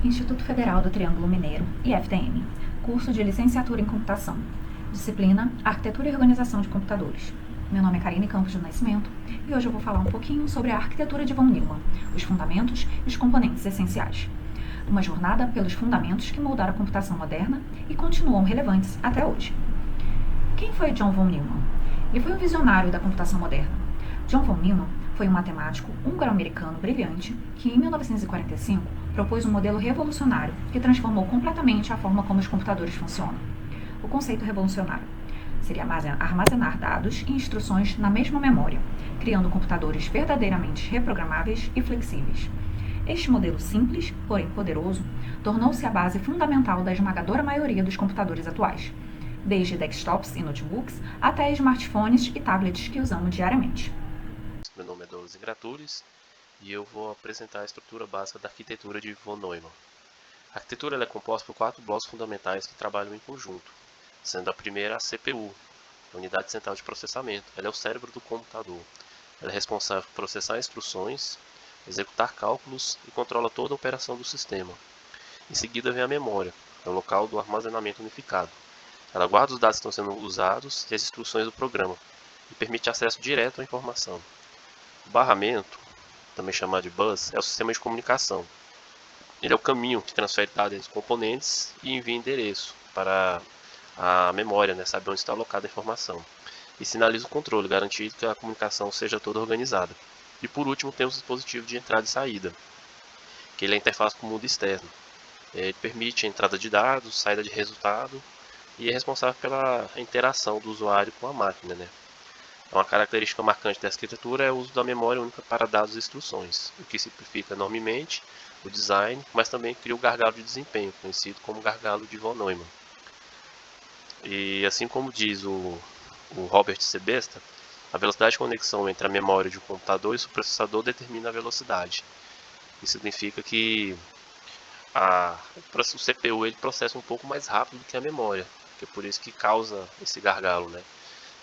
Instituto Federal do Triângulo Mineiro, IFTM. Curso de Licenciatura em Computação. Disciplina Arquitetura e Organização de Computadores. Meu nome é Karine Campos do Nascimento e hoje eu vou falar um pouquinho sobre a arquitetura de von Neumann, os fundamentos e os componentes essenciais. Uma jornada pelos fundamentos que moldaram a computação moderna e continuam relevantes até hoje. Quem foi John von Neumann? Ele foi um visionário da computação moderna. John von Neumann foi um matemático húngaro-americano brilhante que, em 1945, propôs um modelo revolucionário que transformou completamente a forma como os computadores funcionam. O conceito revolucionário seria armazenar dados e instruções na mesma memória, criando computadores verdadeiramente reprogramáveis e flexíveis. Este modelo simples, porém poderoso, tornou-se a base fundamental da esmagadora maioria dos computadores atuais, desde desktops e notebooks até smartphones e tablets que usamos diariamente. Meu nome é Douglas Ingratulis e eu vou apresentar a estrutura básica da arquitetura de von Neumann. A arquitetura é composta por 4 blocos fundamentais que trabalham em conjunto, sendo a primeira a CPU, a unidade central de processamento. Ela é o cérebro do computador. Ela é responsável por processar instruções, executar cálculos e controla toda a operação do sistema. Em seguida vem a memória, é o local do armazenamento unificado. Ela guarda os dados que estão sendo usados e as instruções do programa e permite acesso direto à informação. O barramento, também chamado de bus, é o sistema de comunicação. Ele é o caminho que transfere dados entre os componentes e envia endereço para a memória, saber onde está alocada a informação. E sinaliza o controle, garantindo que a comunicação seja toda organizada. E por último temos o dispositivo de entrada e saída, que ele é a interface com o mundo externo. Ele permite a entrada de dados, saída de resultado e é responsável pela interação do usuário com a máquina. Uma característica marcante dessa arquitetura é o uso da memória única para dados e instruções, o que simplifica enormemente o design, mas também cria o gargalo de desempenho, conhecido como gargalo de von Neumann. E assim como diz o Robert Sebesta, a velocidade de conexão entre a memória de um computador e seu processador determina a velocidade. Isso significa que o CPU ele processa um pouco mais rápido do que a memória, que é por isso que causa esse gargalo,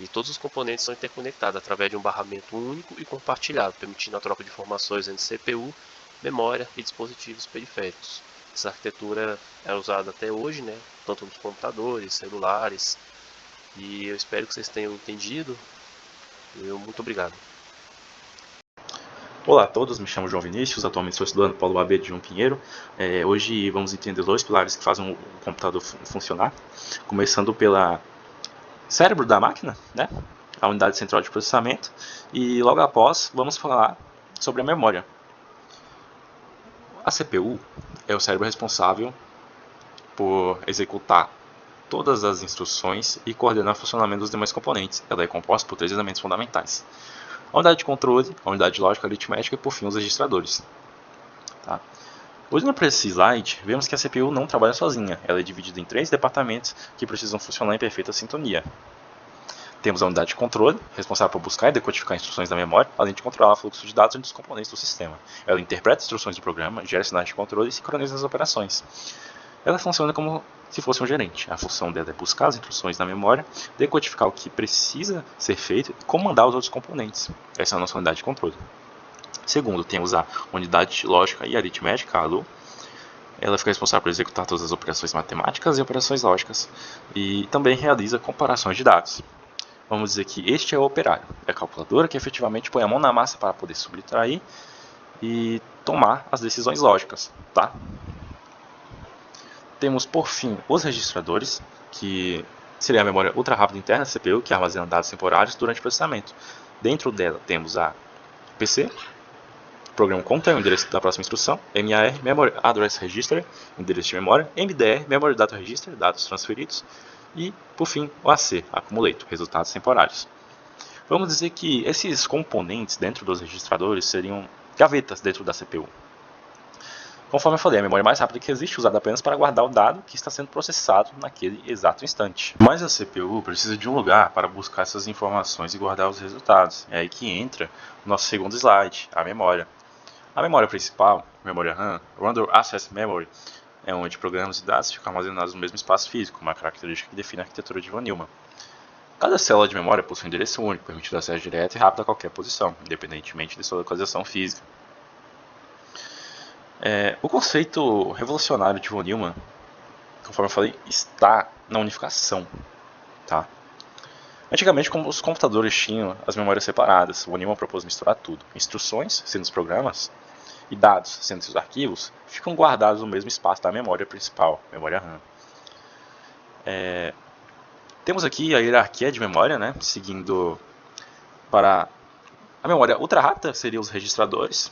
E todos os componentes são interconectados através de um barramento único e compartilhado, permitindo a troca de informações entre CPU, memória e dispositivos periféricos. Essa arquitetura é usada até hoje, tanto nos computadores, celulares, e eu espero que vocês tenham entendido. Muito obrigado. Olá a todos, me chamo João Vinícius, atualmente sou estudante do Polo AB de João Pinheiro. Hoje vamos entender 2 pilares que fazem o computador funcionar, começando pela cérebro da máquina, a unidade central de processamento, e logo após vamos falar sobre a memória. A CPU é o cérebro responsável por executar todas as instruções e coordenar o funcionamento dos demais componentes. Ela é composta por 3 elementos fundamentais: a unidade de controle, a unidade de lógica aritmética e, por fim, os registradores. Olhando para esse slide, vemos que a CPU não trabalha sozinha. Ela é dividida em 3 departamentos que precisam funcionar em perfeita sintonia. Temos a unidade de controle, responsável por buscar e decodificar instruções da memória, além de controlar o fluxo de dados entre os componentes do sistema. Ela interpreta instruções do programa, gera sinais de controle e sincroniza as operações. Ela funciona como se fosse um gerente. A função dela é buscar as instruções na memória, decodificar o que precisa ser feito e comandar os outros componentes. Essa é a nossa unidade de controle. Segundo, temos a unidade de lógica e aritmética, a LU. Ela fica responsável por executar todas as operações matemáticas e operações lógicas e também realiza comparações de dados. Vamos dizer que este é o operário, é a calculadora que efetivamente põe a mão na massa para poder subtrair e tomar as decisões lógicas. Temos, por fim, os registradores, que seria a memória ultra rápida interna da CPU, que armazena dados temporários durante o processamento. Dentro dela temos a PC, Program Counter, o endereço da próxima instrução, MAR, Memory Address Register, endereço de memória, MDR, Memory Data Register, dados transferidos, e, por fim, o AC, Accumulator, resultados temporários. Vamos dizer que esses componentes dentro dos registradores seriam gavetas dentro da CPU. Conforme eu falei, a memória mais rápida que existe, usada apenas para guardar o dado que está sendo processado naquele exato instante. Mas a CPU precisa de um lugar para buscar essas informações e guardar os resultados. É aí que entra o nosso segundo slide, a memória. A memória principal, memória RAM, Random Access Memory, é onde programas e dados ficam armazenados no mesmo espaço físico, uma característica que define a arquitetura de von Neumann. Cada célula de memória possui um endereço único, permitindo acesso direto e rápido a qualquer posição, independentemente de sua localização física. O conceito revolucionário de von Neumann, conforme eu falei, está na unificação. Tá? Antigamente, como os computadores tinham as memórias separadas, von Neumann propôs misturar tudo. Instruções, sendo os programas, e dados, sendo seus arquivos, ficam guardados no mesmo espaço da memória principal, memória RAM. Temos aqui a hierarquia de memória, né, seguindo para a memória ultra rápida, seriam os registradores,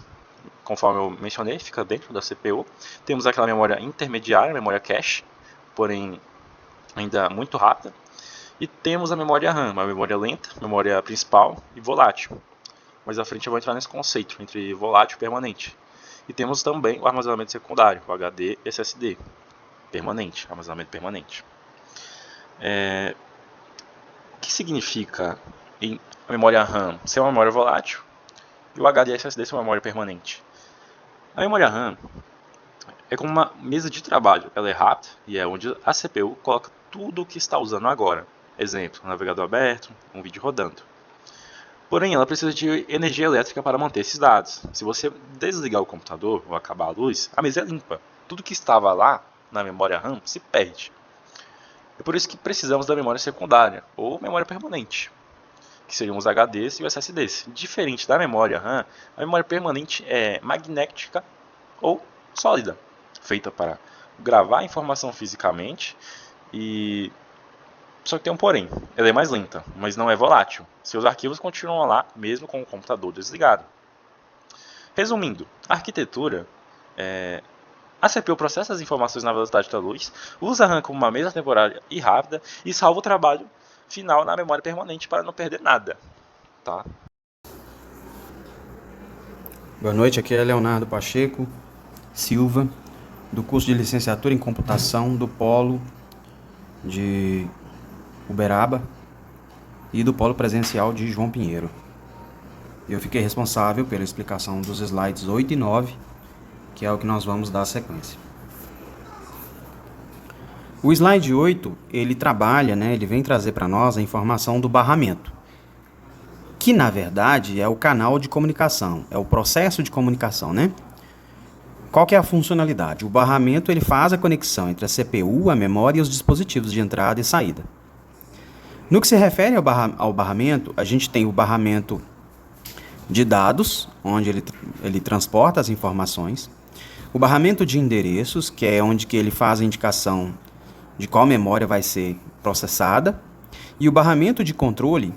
conforme eu mencionei, fica dentro da CPU. Temos aquela memória intermediária, memória cache, porém ainda muito rápida. E temos a memória RAM, uma memória lenta, memória principal e volátil. Mais à frente eu vou entrar nesse conceito entre volátil e permanente. E temos também o armazenamento secundário, o HD e SSD, permanente, armazenamento permanente. O que significa a memória RAM ser uma memória volátil e o HD e SSD ser uma memória permanente? A memória RAM é como uma mesa de trabalho, ela é rápida e é onde a CPU coloca tudo o que está usando agora. Exemplo, um navegador aberto, um vídeo rodando. Porém, ela precisa de energia elétrica para manter esses dados. Se você desligar o computador ou acabar a luz, a mesa é limpa. Tudo que estava lá na memória RAM se perde. É por isso que precisamos da memória secundária, ou memória permanente, que seriam os HDs e os SSDs. Diferente da memória RAM, a memória permanente é magnética ou sólida, feita para gravar a informação fisicamente, só que tem um porém, ela é mais lenta, mas não é volátil. Seus arquivos continuam lá, mesmo com o computador desligado. Resumindo, a arquitetura a CPU processa as informações na velocidade da luz, usa a RAM como uma mesa temporária e rápida e salva o trabalho final na memória permanente para não perder nada. Tá? Boa noite, aqui é Leonardo Pacheco Silva, do curso de licenciatura em computação do Polo de Uberaba e do Polo Presencial de João Pinheiro. Eu fiquei responsável pela explicação dos slides 8 e 9, que é o que nós vamos dar sequência. O slide 8, ele trabalha, ele vem trazer para nós a informação do barramento, que na verdade é o canal de comunicação, é o processo de comunicação, Qual que é a funcionalidade? O barramento ele faz a conexão entre a CPU, a memória e os dispositivos de entrada e saída. No que se refere ao barramento, a gente tem o barramento de dados, onde ele transporta as informações, o barramento de endereços, que é onde que ele faz a indicação de qual memória vai ser processada, e o barramento de controle,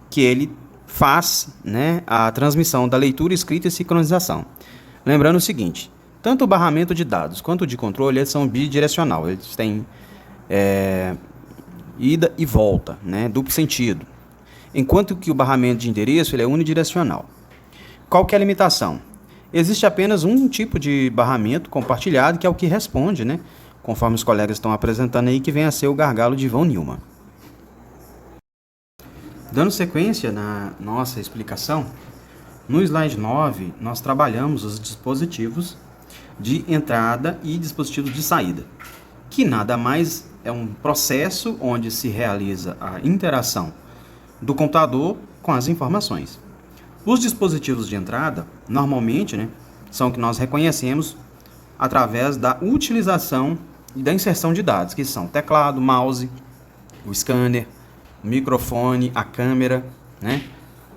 que ele faz a transmissão da leitura, escrita e sincronização. Lembrando o seguinte, tanto o barramento de dados quanto o de controle eles são bidirecional, eles têm ida e volta, duplo sentido, enquanto que o barramento de endereço ele é unidirecional. Qual que é a limitação? Existe apenas um tipo de barramento compartilhado, que é o que responde, conforme os colegas estão apresentando aí, que vem a ser o gargalo de von Neumann. Dando sequência na nossa explicação, no slide 9, nós trabalhamos os dispositivos de entrada e dispositivos de saída, que nada mais é um processo onde se realiza a interação do computador com as informações. Os dispositivos de entrada, normalmente, são que nós reconhecemos através da utilização e da inserção de dados, que são o teclado, mouse, o scanner, o microfone, a câmera,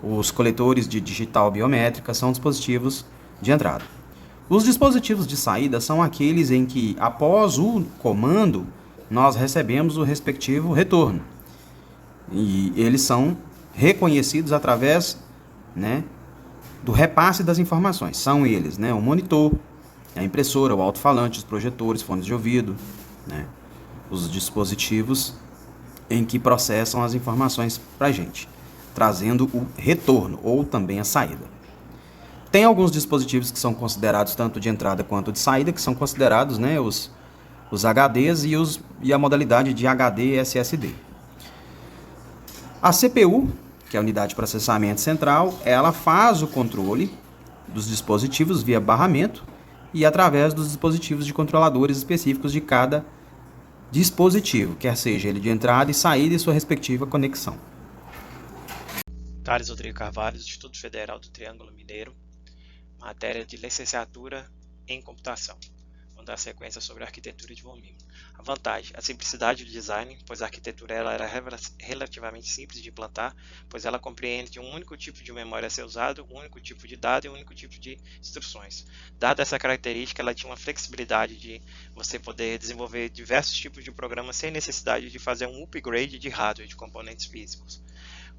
os coletores de digital biométrica são dispositivos de entrada. Os dispositivos de saída são aqueles em que, após o comando, nós recebemos o respectivo retorno. E eles são reconhecidos através do repasse das informações. São eles, o monitor, a impressora, o alto-falante, os projetores, fones de ouvido, os dispositivos em que processam as informações para a gente, trazendo o retorno ou também a saída. Tem alguns dispositivos que são considerados tanto de entrada quanto de saída, que são considerados os HDs e a modalidade de HD e SSD. A CPU, que é a unidade de processamento central, ela faz o controle dos dispositivos via barramento e através dos dispositivos de controladores específicos de cada dispositivo, quer seja ele de entrada e saída e sua respectiva conexão. Thales Rodrigo Carvalho, do Instituto Federal do Triângulo Mineiro, matéria de licenciatura em computação. Vamos dar sequência sobre a arquitetura de von Neumann. A vantagem, a simplicidade do design, pois a arquitetura ela era relativamente simples de implantar, pois ela compreende um único tipo de memória a ser usado, um único tipo de dado e um único tipo de instruções. Dada essa característica, ela tinha uma flexibilidade de você poder desenvolver diversos tipos de programas sem necessidade de fazer um upgrade de hardware, de componentes físicos.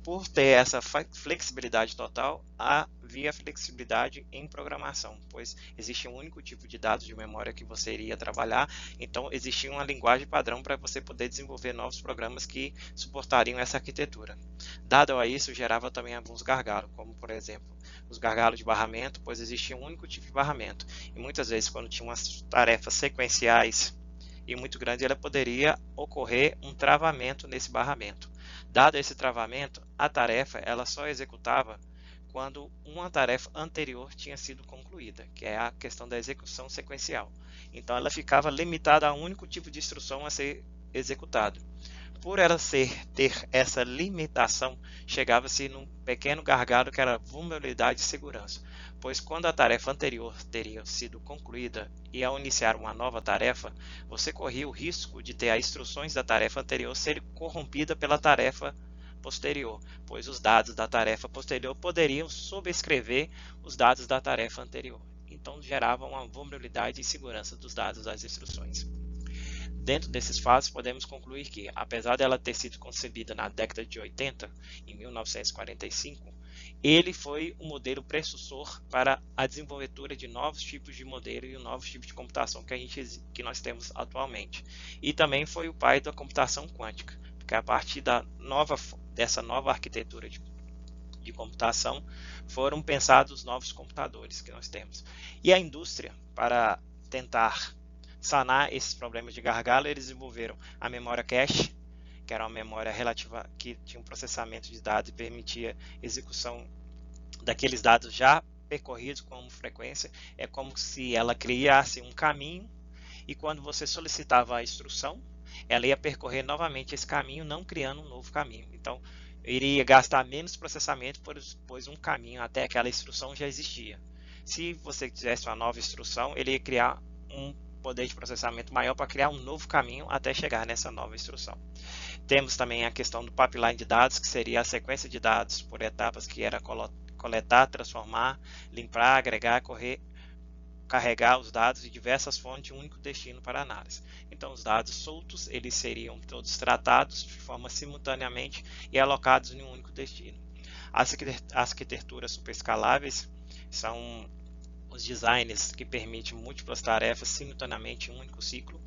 Por ter essa flexibilidade total, havia flexibilidade em programação, pois existe um único tipo de dados de memória que você iria trabalhar, então existia uma linguagem padrão para você poder desenvolver novos programas que suportariam essa arquitetura. Dado a isso, gerava também alguns gargalos, como por exemplo, os gargalos de barramento, pois existia um único tipo de barramento, e muitas vezes quando tinha umas tarefas sequenciais e muito grande, ela poderia ocorrer um travamento nesse barramento. Dado esse travamento, a tarefa ela só executava quando uma tarefa anterior tinha sido concluída, que é a questão da execução sequencial. Então ela ficava limitada a um único tipo de instrução a ser executado. Por ela ter essa limitação, chegava-se num pequeno gargalo que era a vulnerabilidade de segurança, pois quando a tarefa anterior teria sido concluída e ao iniciar uma nova tarefa, você corria o risco de ter as instruções da tarefa anterior serem corrompidas pela tarefa posterior, pois os dados da tarefa posterior poderiam sobrescrever os dados da tarefa anterior. Então gerava uma vulnerabilidade e insegurança dos dados das instruções. Dentro desses fatos, podemos concluir que, apesar dela ter sido concebida na década de 80, em 1945, ele foi o modelo precursor para a desenvoltura de novos tipos de modelo e novos tipos de computação que nós temos atualmente. E também foi o pai da computação quântica, porque a partir dessa nova arquitetura de computação foram pensados novos computadores que nós temos. E a indústria, para tentar sanar esses problemas de gargalo, eles desenvolveram a memória cache, que era uma memória relativa que tinha um processamento de dados e permitia execução daqueles dados já percorridos com frequência. É como se ela criasse um caminho e quando você solicitava a instrução, ela ia percorrer novamente esse caminho, não criando um novo caminho. Então, iria gastar menos processamento, pois um caminho até aquela instrução já existia. Se você quisesse uma nova instrução, ele ia criar um poder de processamento maior para criar um novo caminho até chegar nessa nova instrução. Temos também a questão do pipeline de dados, que seria a sequência de dados por etapas, que era coletar, transformar, limpar, agregar, carregar os dados de diversas fontes de um único destino para análise. Então, os dados soltos, eles seriam todos tratados de forma simultaneamente e alocados em um único destino. As arquiteturas superescaláveis são os designs que permitem múltiplas tarefas simultaneamente em um único ciclo.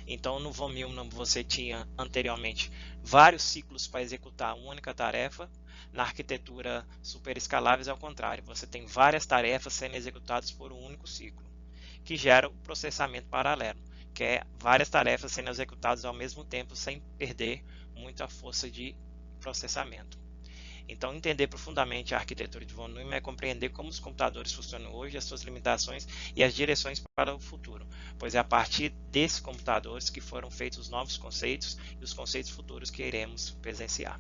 Então, no von Neumann você tinha anteriormente vários ciclos para executar uma única tarefa. Na arquitetura superescaláveis, ao contrário, você tem várias tarefas sendo executadas por um único ciclo, que gera o processamento paralelo, que é várias tarefas sendo executadas ao mesmo tempo sem perder muita força de processamento. Então, entender profundamente a arquitetura de von Neumann é compreender como os computadores funcionam hoje, as suas limitações e as direções para o futuro, pois é a partir desses computadores que foram feitos os novos conceitos e os conceitos futuros que iremos presenciar.